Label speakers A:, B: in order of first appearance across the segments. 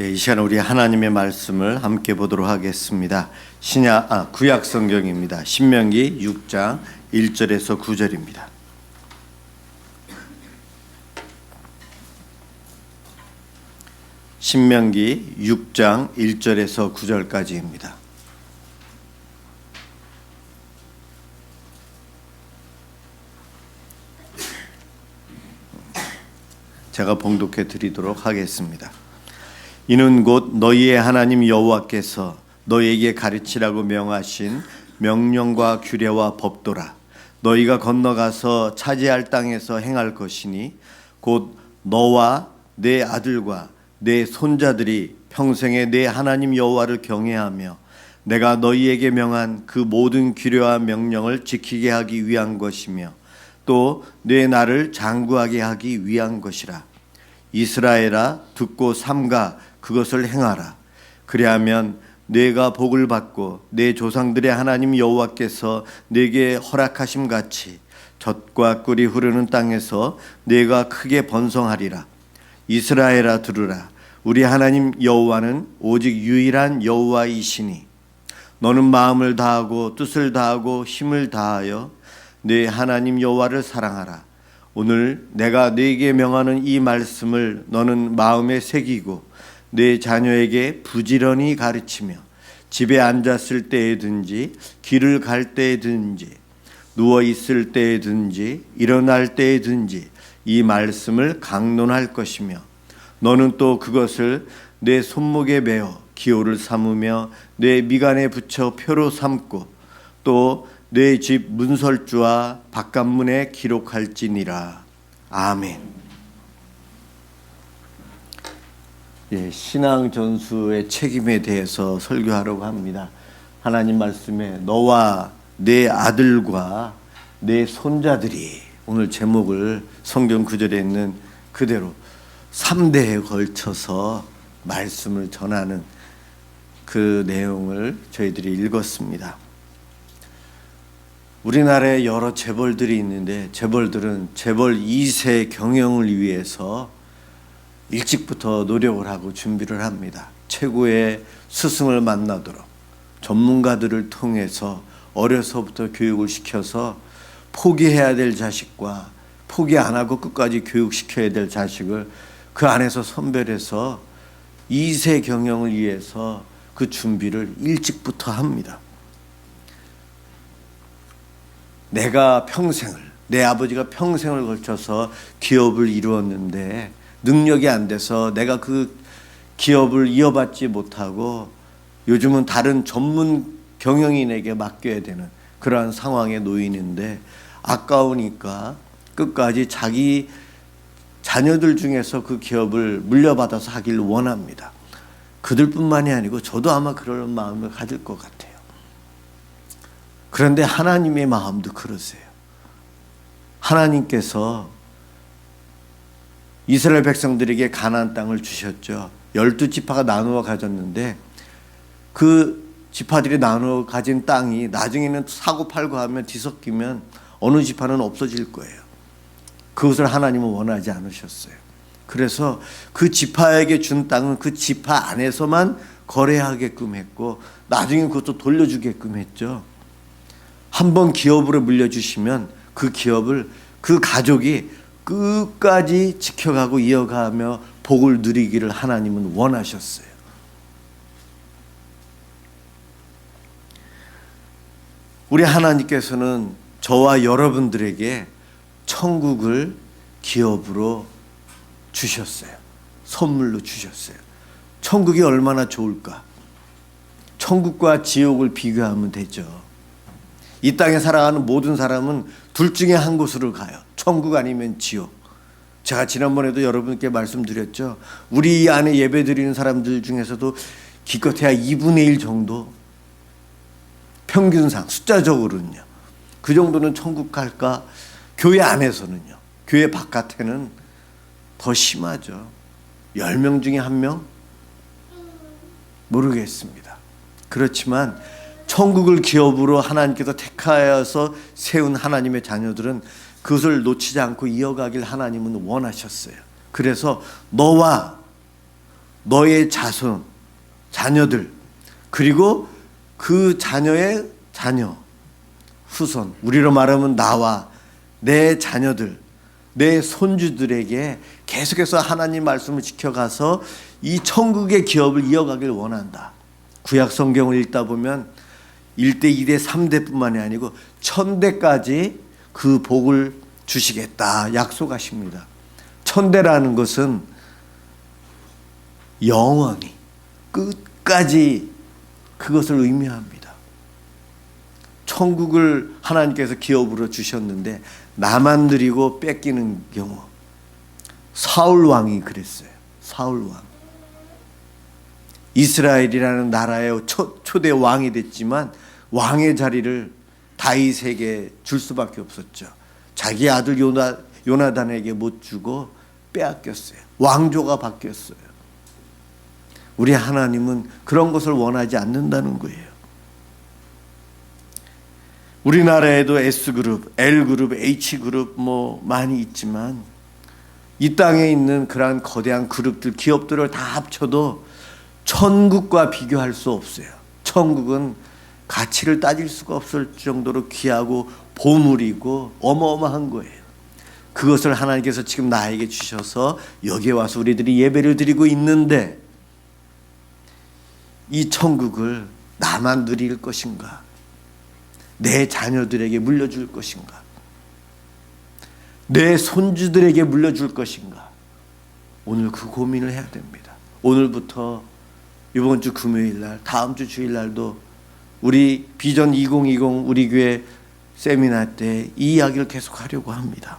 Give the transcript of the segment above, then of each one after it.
A: 이 시간 우리 하나님의 말씀을 함께 보도록 하겠습니다. 구약 성경입니다. 신명기 6장 1절에서 9절입니다. 신명기 6장 1절에서 9절까지입니다. 제가 봉독해 드리도록 하겠습니다. 이는 곧 너희의 하나님 여호와께서 너희에게 가르치라고 명하신 명령과 규례와 법도라. 너희가 건너가서 차지할 땅에서 행할 것이니 곧 너와 내 아들과 내 손자들이 평생에 내 하나님 여호와를 경외하며 내가 너희에게 명한 그 모든 규례와 명령을 지키게 하기 위한 것이며 또 내 나를 장구하게 하기 위한 것이라. 이스라엘아, 듣고 삼가 그것을 행하라. 그리하면 내가 복을 받고 내 조상들의 하나님 여호와께서 내게 허락하심 같이 젖과 꿀이 흐르는 땅에서 내가 크게 번성하리라. 이스라엘아, 들으라. 우리 하나님 여호와는 오직 유일한 여호와이시니 너는 마음을 다하고 뜻을 다하고 힘을 다하여 내 하나님 여호와를 사랑하라. 오늘 내가 네게 명하는 이 말씀을 너는 마음에 새기고 내 자녀에게 부지런히 가르치며 집에 앉았을 때에든지 길을 갈 때에든지 누워 있을 때에든지 일어날 때에든지 이 말씀을 강론할 것이며 너는 또 그것을 내 손목에 메어 기호를 삼으며 내 미간에 붙여 표로 삼고 또 내 집 문설주와 바깥문에 기록할지니라. 아멘. 신앙 전수의 책임에 대해서 설교하려고 합니다. 하나님 말씀에 너와 내 아들과 내 손자들이, 오늘 제목을 성경 구절에 있는 그대로 3대에 걸쳐서 말씀을 전하는 그 내용을 저희들이 읽었습니다. 우리나라에 여러 재벌들이 있는데 재벌들은 재벌 2세 경영을 위해서 일찍부터 노력을 하고 준비를 합니다. 최고의 스승을 만나도록 전문가들을 통해서 어려서부터 교육을 시켜서 포기해야 될 자식과 포기 안 하고 끝까지 교육시켜야 될 자식을 그 안에서 선별해서 2세 경영을 위해서 그 준비를 일찍부터 합니다. 내 아버지가 평생을 걸쳐서 기업을 이루었는데 능력이 안 돼서 내가 그 기업을 이어받지 못하고 요즘은 다른 전문 경영인에게 맡겨야 되는 그러한 상황에 놓이는데 아까우니까 끝까지 자기 자녀들 중에서 그 기업을 물려받아서 하길 원합니다. 그들뿐만이 아니고 저도 아마 그런 마음을 가질 것 같아요. 그런데 하나님의 마음도 그러세요. 하나님께서 이스라엘 백성들에게 가나안 땅을 주셨죠. 12지파가 나누어 가졌는데 그 지파들이 나누어 가진 땅이 나중에는 사고팔고 하면 뒤섞이면 어느 지파는 없어질 거예요. 그것을 하나님은 원하지 않으셨어요. 그래서 그 지파에게 준 땅은 그 지파 안에서만 거래하게끔 했고 나중에 그것도 돌려주게끔 했죠. 한번 기업으로 물려주시면 그 기업을 그 가족이 끝까지 지켜가고 이어가며 복을 누리기를 하나님은 원하셨어요. 우리 하나님께서는 저와 여러분들에게 천국을 기업으로 주셨어요. 선물로 주셨어요. 천국이 얼마나 좋을까? 천국과 지옥을 비교하면 되죠. 이 땅에 살아가는 모든 사람은 둘 중에 한 곳으로 가요. 천국 아니면 지옥. 제가 지난번에도 여러분께 말씀드렸죠. 우리 안에 예배드리는 사람들 중에서도 기껏해야 2분의 1 정도, 평균상 숫자적으로는요, 그 정도는 천국 갈까? 교회 안에서는요. 교회 바깥에는 더 심하죠. 10명 중에 1명? 모르겠습니다. 그렇지만 천국을 기업으로 하나님께서 택하여서 세운 하나님의 자녀들은 그것을 놓치지 않고 이어가길 하나님은 원하셨어요. 그래서 너와 너의 자손, 자녀들, 그리고 그 자녀의 자녀, 후손, 우리로 말하면 나와 내 자녀들, 내 손주들에게 계속해서 하나님 말씀을 지켜가서 이 천국의 기업을 이어가길 원한다. 구약 성경을 읽다 보면 1대, 2대, 3대뿐만이 아니고 1000대까지 그 복을 주시겠다 약속하십니다. 1000대라는 것은 영원히 끝까지 그것을 의미합니다. 천국을 하나님께서 기업으로 주셨는데 나만 누리고 뺏기는 경우, 사울 왕이 그랬어요. 사울 왕. 이스라엘이라는 나라의 초대 왕이 됐지만 왕의 자리를 다윗에게 줄 수밖에 없었죠. 자기 아들 요나단에게 못 주고 빼앗겼어요. 왕조가 바뀌었어요. 우리 하나님은 그런 것을 원하지 않는다는 거예요. 우리나라에도 S그룹, L그룹, H그룹 많이 있지만 이 땅에 있는 그러한 거대한 그룹들, 기업들을 다 합쳐도 천국과 비교할 수 없어요. 천국은 가치를 따질 수가 없을 정도로 귀하고 보물이고 어마어마한 거예요. 그것을 하나님께서 지금 나에게 주셔서 여기에 와서 우리들이 예배를 드리고 있는데 이 천국을 나만 누릴 것인가? 내 자녀들에게 물려줄 것인가? 내 손주들에게 물려줄 것인가? 오늘 그 고민을 해야 됩니다. 오늘부터 이번 주 금요일 날, 다음 주 주일 날도 우리 비전 2020 우리 교회 세미나 때 이 이야기를 계속 하려고 합니다.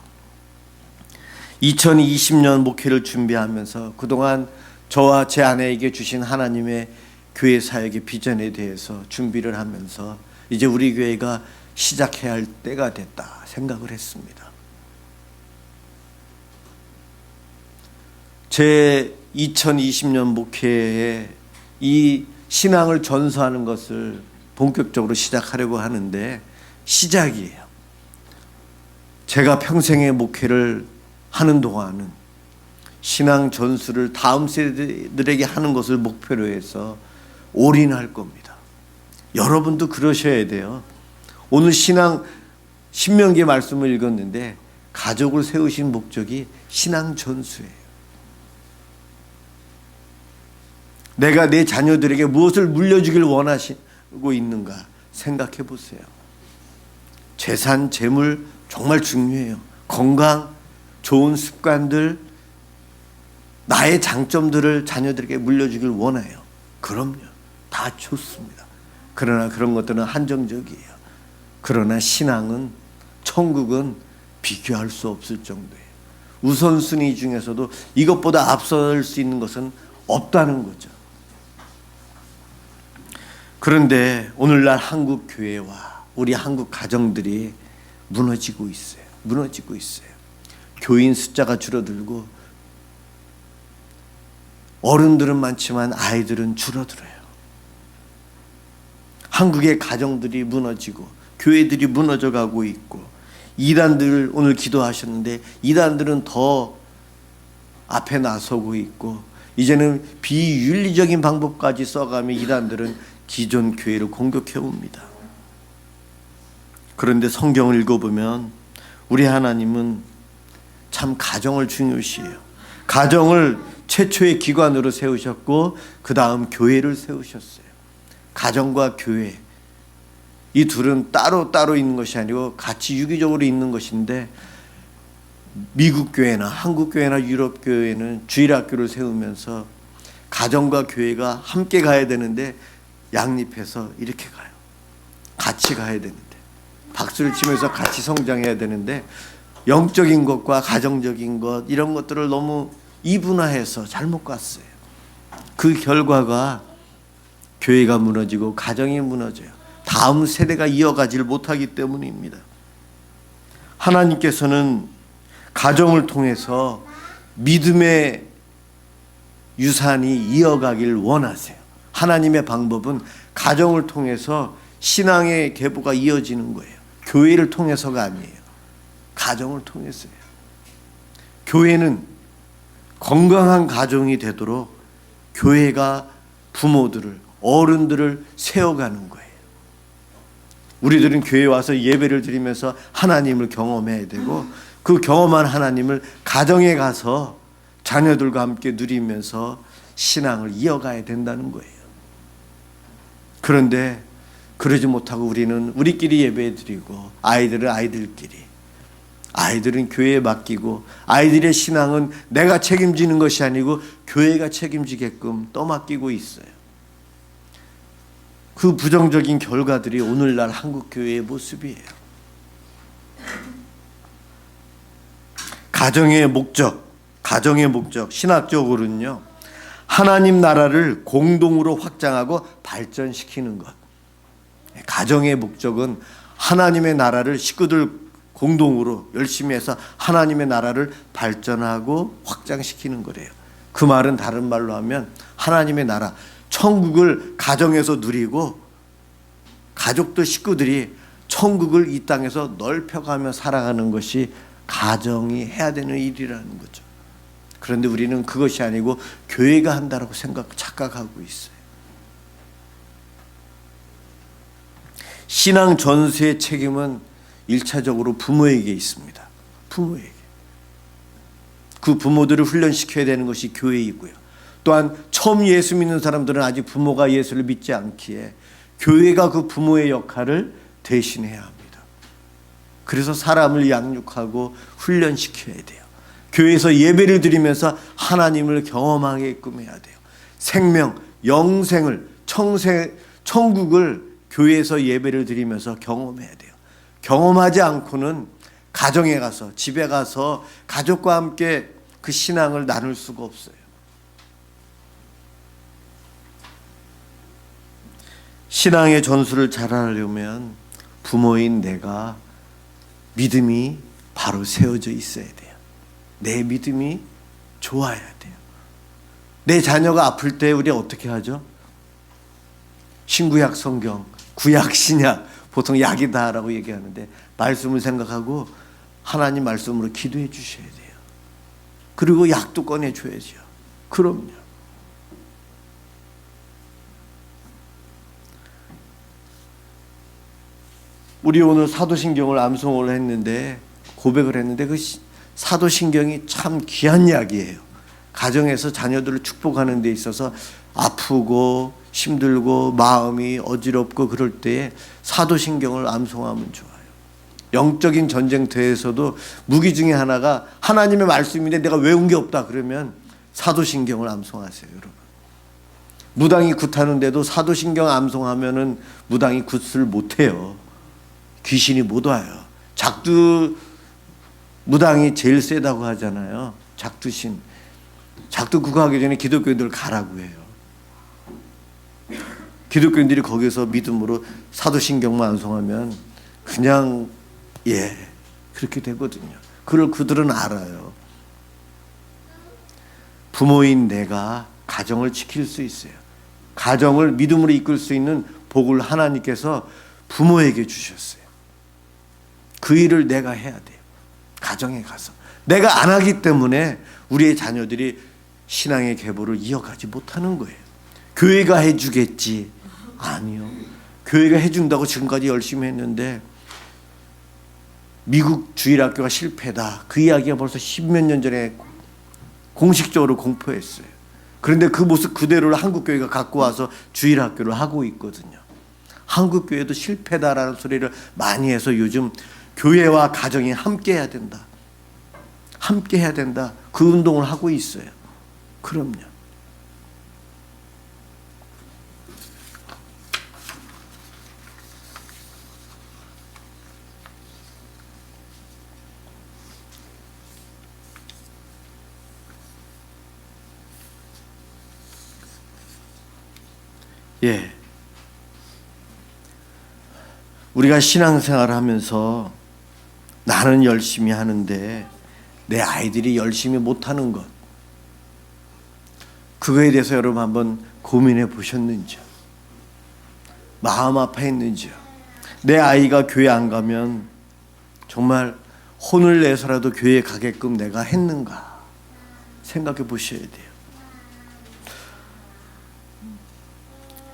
A: 2020년 목회를 준비하면서 그동안 저와 제 아내에게 주신 하나님의 교회 사역의 비전에 대해서 준비를 하면서 이제 우리 교회가 시작해야 할 때가 됐다 생각을 했습니다. 제 2020년 목회에 이 신앙을 전수하는 것을 본격적으로 시작하려고 하는데 시작이에요. 제가 평생의 목회를 하는 동안은 신앙 전수를 다음 세대들에게 하는 것을 목표로 해서 올인할 겁니다. 여러분도 그러셔야 돼요. 오늘 신명기 말씀을 읽었는데 가족을 세우신 목적이 신앙 전수예요. 내가 내 자녀들에게 무엇을 물려주길 원하시고 있는가 생각해 보세요. 재산, 재물 정말 중요해요. 건강, 좋은 습관들, 나의 장점들을 자녀들에게 물려주길 원해요. 그럼요. 다 좋습니다. 그러나 그런 것들은 한정적이에요. 그러나 신앙은, 천국은 비교할 수 없을 정도예요. 우선순위 중에서도 이것보다 앞설 수 있는 것은 없다는 거죠. 그런데 오늘날 한국 교회와 우리 한국 가정들이 무너지고 있어요. 무너지고 있어요. 교인 숫자가 줄어들고 어른들은 많지만 아이들은 줄어들어요. 한국의 가정들이 무너지고 교회들이 무너져가고 있고 이단들 오늘 기도하셨는데 이단들은 더 앞에 나서고 있고 이제는 비윤리적인 방법까지 써가며 이단들은 기존 교회를 공격해 옵니다. 그런데 성경을 읽어보면 우리 하나님은 참 가정을 중요시해요. 가정을 최초의 기관으로 세우셨고 그 다음 교회를 세우셨어요. 가정과 교회 이 둘은 따로 있는 것이 아니고 같이 유기적으로 있는 것인데 미국 교회나 한국 교회나 유럽 교회는 주일학교를 세우면서 가정과 교회가 함께 가야 되는데 양립해서 이렇게 가요. 같이 가야 되는데 박수를 치면서 같이 성장해야 되는데 영적인 것과 가정적인 것 이런 것들을 너무 이분화해서 잘못 갔어요. 그 결과가 교회가 무너지고 가정이 무너져요. 다음 세대가 이어가지를 못하기 때문입니다. 하나님께서는 가정을 통해서 믿음의 유산이 이어가길 원하세요. 하나님의 방법은 가정을 통해서 신앙의 계보가 이어지는 거예요. 교회를 통해서가 아니에요. 가정을 통해서예요. 교회는 건강한 가정이 되도록 교회가 부모들을, 어른들을 세워가는 거예요. 우리들은 교회에 와서 예배를 드리면서 하나님을 경험해야 되고, 그 경험한 하나님을 가정에 가서 자녀들과 함께 누리면서 신앙을 이어가야 된다는 거예요. 그런데 그러지 못하고 우리는 우리끼리 예배 드리고, 아이들은 아이들끼리, 아이들은 교회에 맡기고, 아이들의 신앙은 내가 책임지는 것이 아니고 교회가 책임지게끔 떠맡기고 있어요. 그 부정적인 결과들이 오늘날 한국 교회의 모습이에요. 가정의 목적, 신학적으로는요, 하나님 나라를 공동으로 확장하고 발전시키는 것. 가정의 목적은 하나님의 나라를 식구들 공동으로 열심히 해서 하나님의 나라를 발전하고 확장시키는 거래요. 그 말은 다른 말로 하면 하나님의 나라, 천국을 가정에서 누리고 가족들, 식구들이 천국을 이 땅에서 넓혀가며 살아가는 것이 가정이 해야 되는 일이라는 거죠. 그런데 우리는 그것이 아니고 교회가 한다라고 착각하고 있어요. 신앙 전수의 책임은 1차적으로 부모에게 있습니다. 부모에게. 그 부모들을 훈련시켜야 되는 것이 교회이고요. 또한 처음 예수 믿는 사람들은 아직 부모가 예수를 믿지 않기에 교회가 그 부모의 역할을 대신해야 합니다. 그래서 사람을 양육하고 훈련시켜야 돼요. 교회에서 예배를 드리면서 하나님을 경험하게끔 해야 돼요. 생명, 영생을, 천국을 교회에서 예배를 드리면서 경험해야 돼요. 경험하지 않고는 가정에 가서, 집에 가서 가족과 함께 그 신앙을 나눌 수가 없어요. 신앙의 전수를 잘하려면 부모인 내가 믿음이 바로 세워져 있어야 돼요. 내 믿음이 좋아야 돼요. 내 자녀가 아플 때 우리 어떻게 하죠? 신구약 성경, 구약 신약, 보통 약이다라고 얘기하는데 말씀을 생각하고 하나님 말씀으로 기도해 주셔야 돼요. 그리고 약도 꺼내줘야죠. 그럼요. 우리 오늘 사도신경을 암송을 했는데, 고백을 했는데 그 사도신경이 참 귀한 약이에요. 가정에서 자녀들을 축복하는 데 있어서 아프고 힘들고 마음이 어지럽고 그럴 때에 사도신경을 암송하면 좋아요. 영적인 전쟁터에서도 무기 중에 하나가 하나님의 말씀인데 내가 외운 게 없다 그러면 사도신경을 암송하세요, 여러분. 무당이 굿하는데도 사도신경 암송하면은 무당이 굿을 못해요. 귀신이 못 와요. 작두 무당이 제일 세다고 하잖아요. 작두신. 작두 그거 하기 전에 기독교인들 가라고 해요. 기독교인들이 거기서 믿음으로 사도신경만 암송하면 그냥 그렇게 되거든요. 그걸 그들은 알아요. 부모인 내가 가정을 지킬 수 있어요. 가정을 믿음으로 이끌 수 있는 복을 하나님께서 부모에게 주셨어요. 그 일을 내가 해야 돼요. 가정에 가서. 내가 안 하기 때문에 우리의 자녀들이 신앙의 계보를 이어가지 못하는 거예요. 교회가 해주겠지. 아니요. 교회가 해준다고 지금까지 열심히 했는데 미국 주일학교가 실패다. 그 이야기가 벌써 10몇 년 전에 공식적으로 공포했어요. 그런데 그 모습 그대로를 한국교회가 갖고 와서 주일학교를 하고 있거든요. 한국교회도 실패다라는 소리를 많이 해서 요즘 교회와 가정이 함께 해야 된다. 함께 해야 된다. 그 운동을 하고 있어요. 그럼요. 우리가 신앙생활을 하면서 나는 열심히 하는데 내 아이들이 열심히 못하는 것, 그거에 대해서 여러분 한번 고민해 보셨는지요? 마음 아파했는지요? 내 아이가 교회 안 가면 정말 혼을 내서라도 교회에 가게끔 내가 했는가 생각해 보셔야 돼요.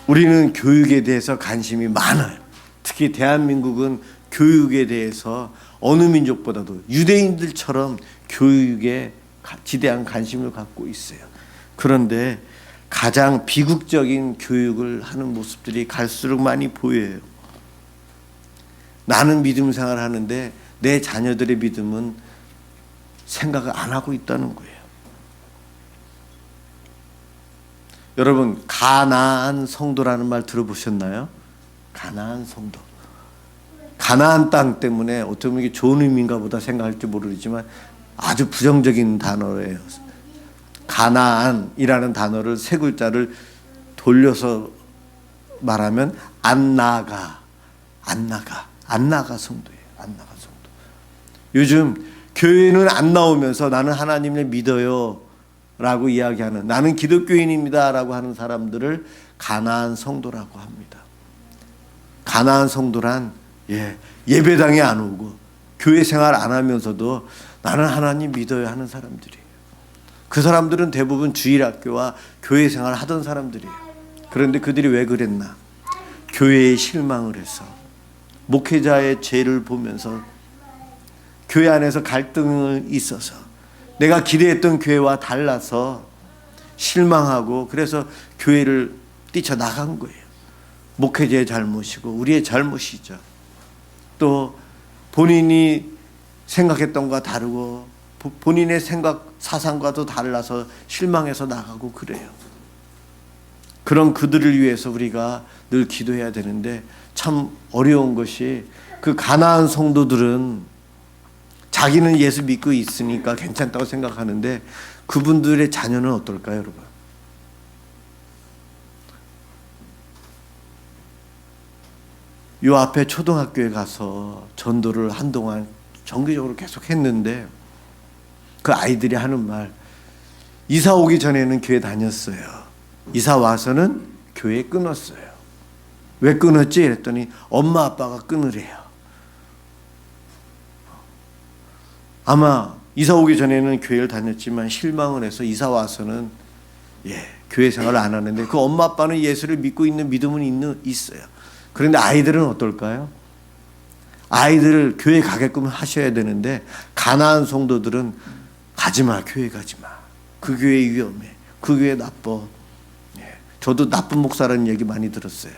A: 우리는 교육에 대해서 관심이 많아요. 특히 대한민국은 교육에 대해서 어느 민족보다도 유대인들처럼 교육에 지대한 관심을 갖고 있어요. 그런데 가장 비극적인 교육을 하는 모습들이 갈수록 많이 보여요. 나는 믿음 생활을 하는데 내 자녀들의 믿음은 생각을 안 하고 있다는 거예요. 여러분, 가나안 성도라는 말 들어보셨나요? 가나안 성도. 가나안 땅 때문에 어떻게 보면 이게 좋은 의미인가 보다 생각할지 모르지만 아주 부정적인 단어예요. 가나안이라는 단어를 세 글자를 돌려서 말하면 안나가 성도예요. 안나가 성도. 요즘 교회는 안 나오면서 나는 하나님을 믿어요 라고 이야기하는, 나는 기독교인입니다 라고 하는 사람들을 가나안 성도라고 합니다. 가나안 성도란 예배당에 안 오고 교회 생활 안 하면서도 나는 하나님 믿어요 하는 사람들이에요. 그 사람들은 대부분 주일학교와 교회 생활 하던 사람들이에요. 그런데 그들이 왜 그랬나? 교회에 실망을 해서, 목회자의 죄를 보면서, 교회 안에서 갈등이 있어서, 내가 기대했던 교회와 달라서 실망하고 그래서 교회를 뛰쳐나간 거예요. 목회자의 잘못이고 우리의 잘못이죠. 또 본인이 생각했던 것과 다르고 본인의 생각 사상과도 달라서 실망해서 나가고 그래요. 그런 그들을 위해서 우리가 늘 기도해야 되는데 참 어려운 것이, 그 가나안 성도들은 자기는 예수 믿고 있으니까 괜찮다고 생각하는데 그분들의 자녀는 어떨까요, 여러분? 요 앞에 초등학교에 가서 전도를 한동안 정기적으로 계속 했는데 그 아이들이 하는 말, 이사 오기 전에는 교회 다녔어요. 이사 와서는 교회 끊었어요. 왜 끊었지? 그랬더니 엄마 아빠가 끊으래요. 아마 이사 오기 전에는 교회를 다녔지만 실망을 해서 이사 와서는 교회 생활을 안 하는데 그 엄마 아빠는 예수를 믿고 있는 믿음은 있어요. 그런데 아이들은 어떨까요? 아이들을 교회 가게끔 하셔야 되는데 가나안 성도들은 가지마, 교회 가지마. 그 교회 위험해. 그 교회 나빠. 저도 나쁜 목사라는 얘기 많이 들었어요.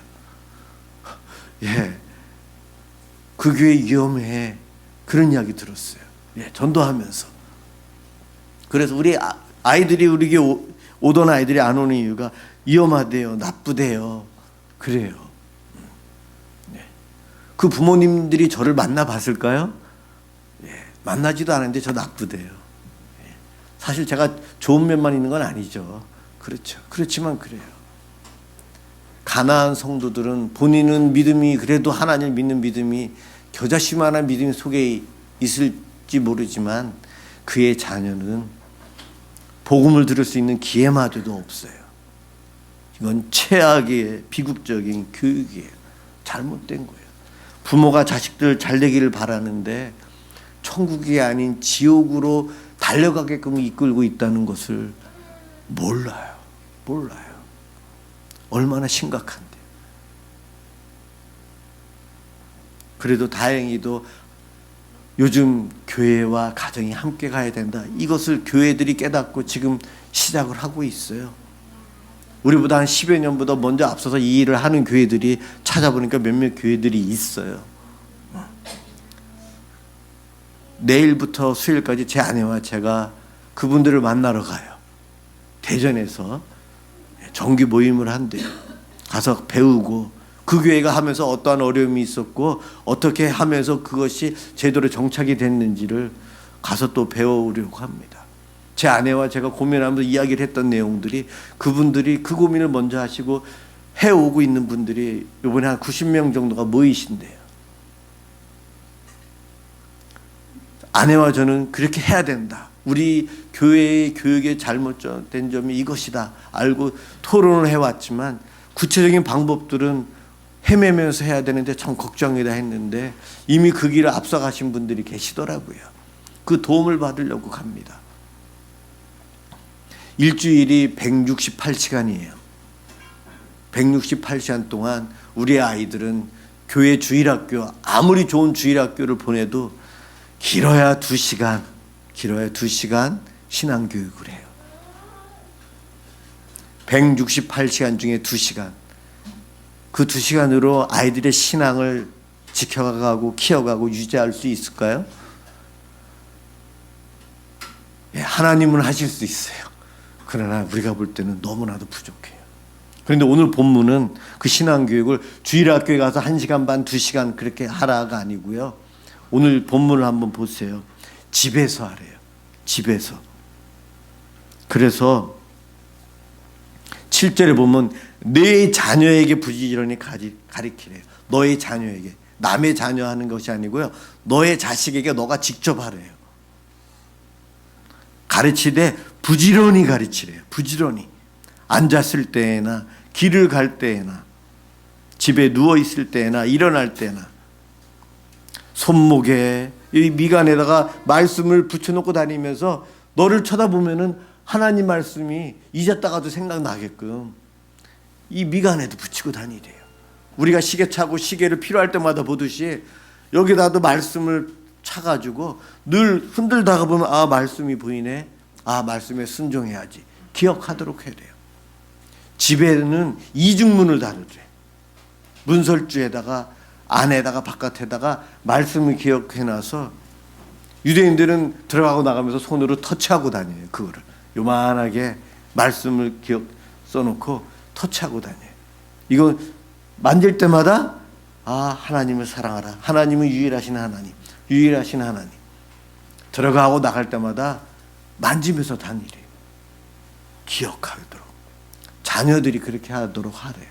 A: 그 교회 위험해. 그런 이야기 들었어요. 전도하면서. 그래서 우리 아이들이 우리에게 오던 아이들이 안 오는 이유가 위험하대요, 나쁘대요, 그래요. 그 부모님들이 저를 만나봤을까요? 만나지도 않았는데 저 나쁘대요. 사실 제가 좋은 면만 있는 건 아니죠. 그렇죠. 그렇지만 그래요. 가나안 성도들은 본인은 믿음이, 그래도 하나님을 믿는 믿음이 겨자씨만한 믿음 속에 있을지 모르지만 그의 자녀는 복음을 들을 수 있는 기회마저도 없어요. 이건 최악의 비극적인 교육이에요. 잘못된 거예요. 부모가 자식들 잘 되기를 바라는데 천국이 아닌 지옥으로 달려가게끔 이끌고 있다는 것을 몰라요. 얼마나 심각한데. 그래도 다행히도 요즘 교회와 가정이 함께 가야 된다, 이것을 교회들이 깨닫고 지금 시작을 하고 있어요. 우리보다 한 10여 년보다 먼저 앞서서 이 일을 하는 교회들이 찾아보니까 몇몇 교회들이 있어요. 내일부터 수요일까지 제 아내와 제가 그분들을 만나러 가요. 대전에서 정기 모임을 한대요. 가서 배우고 그 교회가 하면서 어떠한 어려움이 있었고 어떻게 하면서 그것이 제대로 정착이 됐는지를 가서 또 배워오려고 합니다. 제 아내와 제가 고민하면서 이야기를 했던 내용들이, 그분들이 그 고민을 먼저 하시고 해오고 있는 분들이 이번에 한 90명 정도가 모이신대요. 아내와 저는 그렇게 해야 된다, 우리 교회의 교육에 잘못된 점이 이것이다 알고 토론을 해왔지만 구체적인 방법들은 헤매면서 해야 되는데 참 걱정이다 했는데 이미 그 길을 앞서가신 분들이 계시더라고요. 그 도움을 받으려고 갑니다. 일주일이 168시간이에요. 168시간 동안 우리 아이들은 교회 주일학교, 아무리 좋은 주일학교를 보내도 길어야 2시간 신앙교육을 해요. 168시간 중에 2시간. 그 2시간으로 아이들의 신앙을 지켜가고 키워가고 유지할 수 있을까요? 예, 하나님은 하실 수 있어요. 그러나 우리가 볼 때는 너무나도 부족해요. 그런데 오늘 본문은 그 신앙교육을 주일학교에 가서 1시간 반, 2시간 그렇게 하라가 아니고요. 오늘 본문을 한번 보세요. 집에서 하래요. 집에서. 그래서 7절에 보면 내 자녀에게 부지런히 가르치래요. 너의 자녀에게. 남의 자녀 하는 것이 아니고요. 너의 자식에게 너가 직접 하래요. 가르치되 부지런히 가르치래요. 부지런히. 앉았을 때나 길을 갈 때나 집에 누워있을 때나 일어날 때나 손목에 이 미간에다가 말씀을 붙여놓고 다니면서 너를 쳐다보면은 하나님 말씀이 잊었다가도 생각나게끔 이 미간에도 붙이고 다니래요. 우리가 시계 차고 시계를 필요할 때마다 보듯이 여기다도 말씀을 차가지고 늘 흔들다가 보면 아 말씀이 보이네. 아 말씀에 순종해야지. 기억하도록 해야 돼요. 집에는 이중문을 다루래. 문설주에다가 안에다가 바깥에다가 말씀을 기억해놔서 유대인들은 들어가고 나가면서 손으로 터치하고 다녀요. 그거를 요만하게 말씀을 써놓고 터치하고 다녀요. 이거 만질 때마다 아 하나님을 사랑하라. 하나님은 유일하신 하나님. 유일하신 하나님. 들어가고 나갈 때마다 만지면서 다니래요. 기억하도록. 자녀들이 그렇게 하도록 하래요.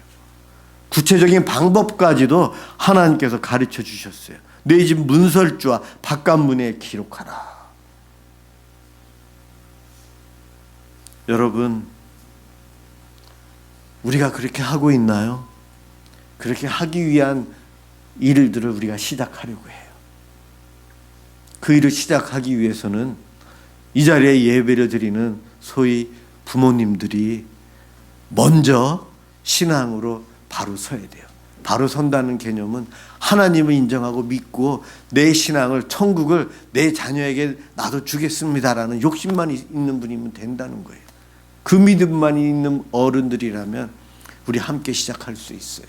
A: 구체적인 방법까지도 하나님께서 가르쳐 주셨어요. 내 집 문설주와 바깥문에 기록하라. 여러분, 우리가 그렇게 하고 있나요? 그렇게 하기 위한 일들을 우리가 시작하려고 해요. 그 일을 시작하기 위해서는 이 자리에 예배를 드리는 소위 부모님들이 먼저 신앙으로 바로 서야 돼요. 바로 선다는 개념은 하나님을 인정하고 믿고 내 신앙을 천국을 내 자녀에게 나도 주겠습니다라는 욕심만 있는 분이면 된다는 거예요. 그 믿음만 있는 어른들이라면 우리 함께 시작할 수 있어요.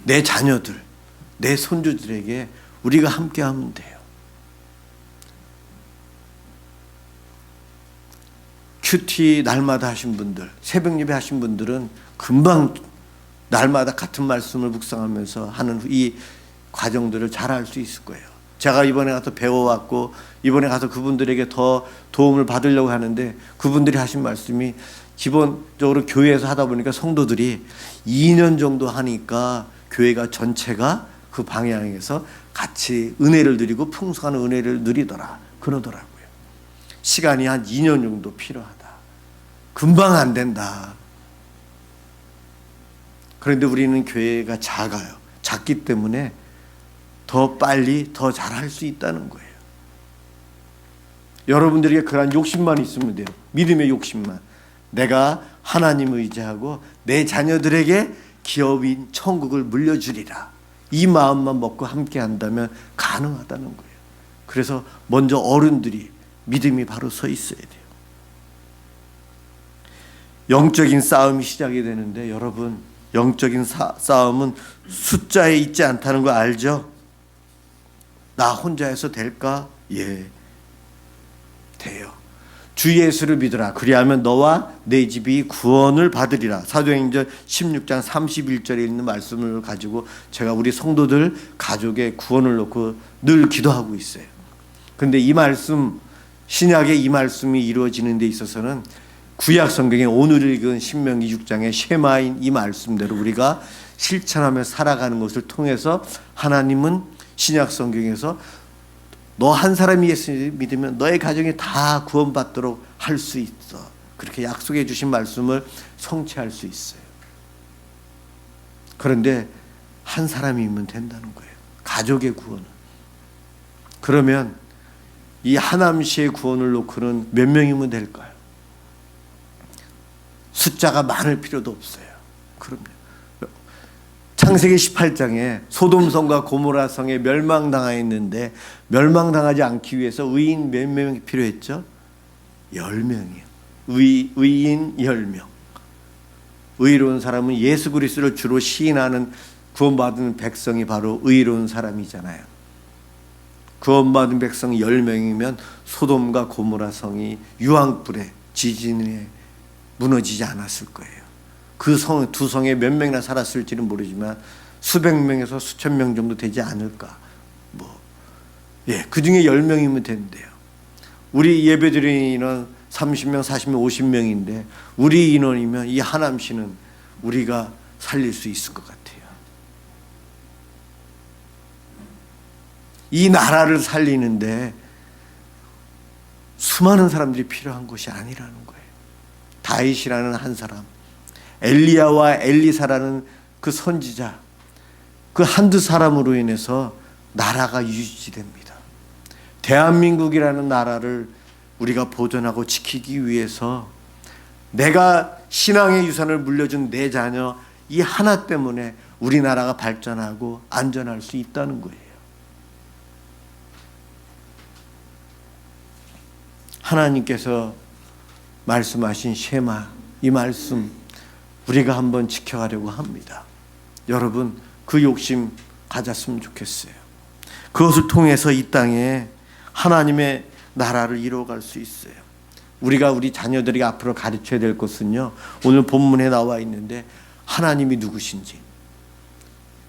A: 내 자녀들, 내 손주들에게 우리가 함께 하면 돼요. 큐티 날마다 하신 분들, 새벽 예배 하신 분들은 금방 날마다 같은 말씀을 묵상하면서 하는 이 과정들을 잘 할 수 있을 거예요. 제가 이번에 가서 배워왔고 이번에 가서 그분들에게 더 도움을 받으려고 하는데 그분들이 하신 말씀이 기본적으로 교회에서 하다 보니까 성도들이 2년 정도 하니까 교회가 전체가 그 방향에서 같이 은혜를 누리고 풍성한 은혜를 누리더라 그러더라고요. 시간이 한 2년 정도 필요하다. 금방 안 된다. 그런데 우리는 교회가 작아요. 작기 때문에 더 빨리 더 잘할 수 있다는 거예요. 여러분들에게 그런 욕심만 있으면 돼요. 믿음의 욕심만. 내가 하나님을 의지하고 내 자녀들에게 기업인 천국을 물려주리라. 이 마음만 먹고 함께 한다면 가능하다는 거예요. 그래서 먼저 어른들이 믿음이 바로 서 있어야 돼요. 영적인 싸움이 시작이 되는데 여러분 영적인 싸움은 숫자에 있지 않다는 거 알죠? 나 혼자 해서 될까? 예, 돼요. 주 예수를 믿으라. 그리하면 너와 내 집이 구원을 받으리라. 사도행전 16장 31절에 있는 말씀을 가지고 제가 우리 성도들 가족의 구원을 놓고 늘 기도하고 있어요. 그런데 이 말씀 신약의 이 말씀이 이루어지는 데 있어서는 구약 성경에 오늘 읽은 신명기 6장의 쉐마인 이 말씀대로 우리가 실천하며 살아가는 것을 통해서 하나님은 신약 성경에서 너 한 사람이 예수를 믿으면 너의 가정이 다 구원받도록 할 수 있어. 그렇게 약속해 주신 말씀을 성취할 수 있어요. 그런데 한 사람이면 된다는 거예요. 가족의 구원은. 그러면 이 하남시의 구원을 놓고는 몇 명이면 될까요? 숫자가 많을 필요도 없어요. 그럼요. 창세기 18장에 소돔성과 고모라성에 멸망당하였는데 멸망당하지 않기 위해서 의인 몇 명이 필요했죠? 10명이요. 의인 10명. 의로운 사람은 예수 그리스도를 주로 시인하는 구원받은 백성이 바로 의로운 사람이잖아요. 구원받은 백성이 10명이면 소돔과 고모라성이 유황불에 지진에 무너지지 않았을 거예요. 그 두 성에 몇 명이나 살았을지는 모르지만 수백 명에서 수천 명 정도 되지 않을까. 그 중에 10명이면 된대요. 우리 예배드리는 인원 30명, 40명, 50명인데 우리 인원이면 이 하남시는 우리가 살릴 수 있을 것 같아요. 이 나라를 살리는데 수많은 사람들이 필요한 것이 아니라는 거예요. 다윗이라는 한 사람, 엘리야와 엘리사라는 그 선지자, 그 한두 사람으로 인해서 나라가 유지됩니다. 대한민국이라는 나라를 우리가 보존하고 지키기 위해서 내가 신앙의 유산을 물려준 내 자녀 이 하나 때문에 우리나라가 발전하고 안전할 수 있다는 거예요. 하나님께서 말씀하신 쉐마, 이 말씀 우리가 한번 지켜가려고 합니다. 여러분 그 욕심 가졌으면 좋겠어요. 그것을 통해서 이 땅에 하나님의 나라를 이루어갈 수 있어요. 우리가 우리 자녀들에게 앞으로 가르쳐야 될 것은요, 오늘 본문에 나와 있는데 하나님이 누구신지,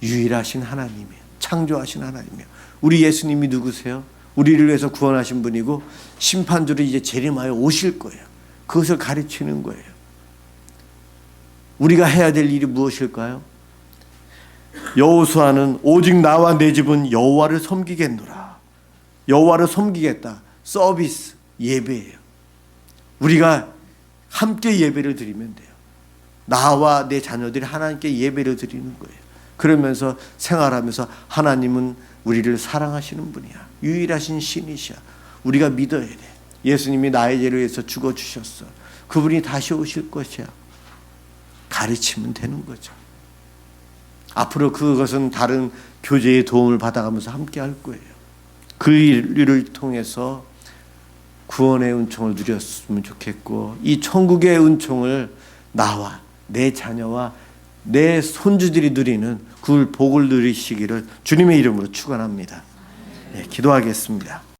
A: 유일하신 하나님이에요. 창조하신 하나님이에요. 우리 예수님이 누구세요? 우리를 위해서 구원하신 분이고 심판주로 이제 재림하여 오실 거예요. 그것을 가르치는 거예요. 우리가 해야 될 일이 무엇일까요? 여호수아는 오직 나와 내 집은 여호와를 섬기겠노라. 여호와를 섬기겠다. 서비스, 예배예요. 우리가 함께 예배를 드리면 돼요. 나와 내 자녀들이 하나님께 예배를 드리는 거예요. 그러면서 생활하면서 하나님은 우리를 사랑하시는 분이야. 유일하신 신이시야. 우리가 믿어야 돼. 예수님이 나의 죄를 위해서 죽어주셨어. 그분이 다시 오실 것이야. 가르치면 되는 거죠. 앞으로 그것은 다른 교제의 도움을 받아가면서 함께 할 거예요. 그 일을 통해서 구원의 은총을 누렸으면 좋겠고, 이 천국의 은총을 나와 내 자녀와 내 손주들이 누리는 그 복을 누리시기를 주님의 이름으로 축원합니다. 네, 기도하겠습니다.